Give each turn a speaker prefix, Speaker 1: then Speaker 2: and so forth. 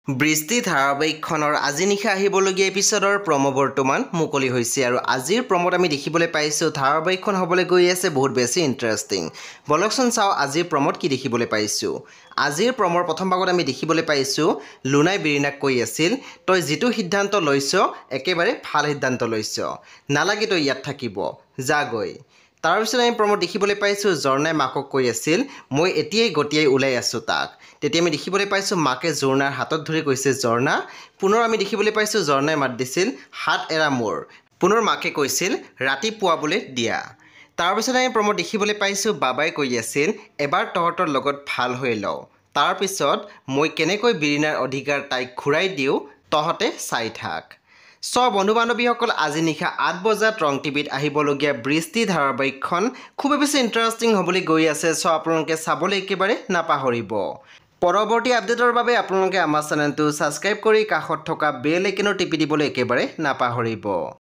Speaker 1: বৃষ্টি ধাৰাবাহিকখনৰ আজি নিশা আহিবলগীয়া এপিছডৰ প্ৰম' বৰ্তমান মুকলি হৈছে আৰু আজিৰ প্ৰম'ত আমি দেখিবলৈ পাইছোঁ ধাৰাবাহিকখন হ'বলৈ গৈ আছে বহুত বেছি ইণ্টাৰেষ্টিং। বলকচোন চাওঁ আজিৰ প্ৰম'ত কি দেখিবলৈ পাইছোঁ। আজিৰ প্ৰম'ৰ প্ৰথম ভাগত আমি দেখিবলৈ পাইছোঁ লুনাই বিৰিনাক কৈ আছিল, তই যিটো সিদ্ধান্ত লৈছ একেবাৰে ভাল সিদ্ধান্ত লৈছ, নালাগে তই ইয়াত থাকিব, যা গৈ। তাৰপিছত আমি প্ৰম'ত দেখিবলৈ পাইছোঁ ঝৰ্ণাই মাকক কৈ আছিল, মই এতিয়াই গতিয়াই ওলাই আছোঁ তাক। তেতিয়া আমি দেখিবলৈ পাইছোঁ মাকে ঝৰ্ণাৰ হাতত ধৰি কৈছে ঝৰ্ণা। পুনৰ আমি দেখিবলৈ পাইছোঁ ঝৰ্ণাই মাত দিছিল, হাত এৰা মোৰ। পুনৰ মাকে কৈছিল ৰাতিপুৱাবলৈ দিয়া। তাৰপিছত আমি প্ৰম'ত দেখিবলৈ পাইছোঁ বাবাই কৈ আছিল, এবাৰ তহঁতৰ লগত ভাল হৈ লওঁ, তাৰপিছত মই কেনেকৈ বিৰিনাৰ অধিকাৰ তাইক ঘূৰাই দিওঁ তহঁতে চাই থাক। বন্ধু বান্ধৱীসকল, আজি নিশা 8 বজাত ৰং টিভিত আহিবলগীয়া বৃষ্টি ধাৰাবাহিকখন খুবেই বেছি ইণ্টাৰেষ্টিং হ'বলৈ গৈ আছে। আপোনালোকে চাবলৈ একেবাৰে নাপাহৰিব। পৰৱৰ্তী আপডেটৰ বাবে আপোনালোকে আমাৰ চেনেলটো ছাবস্ক্ৰাইব কৰি কাষত থকা বেল আইকনত টিপি দিবলৈ একেবাৰে নাপাহৰিব।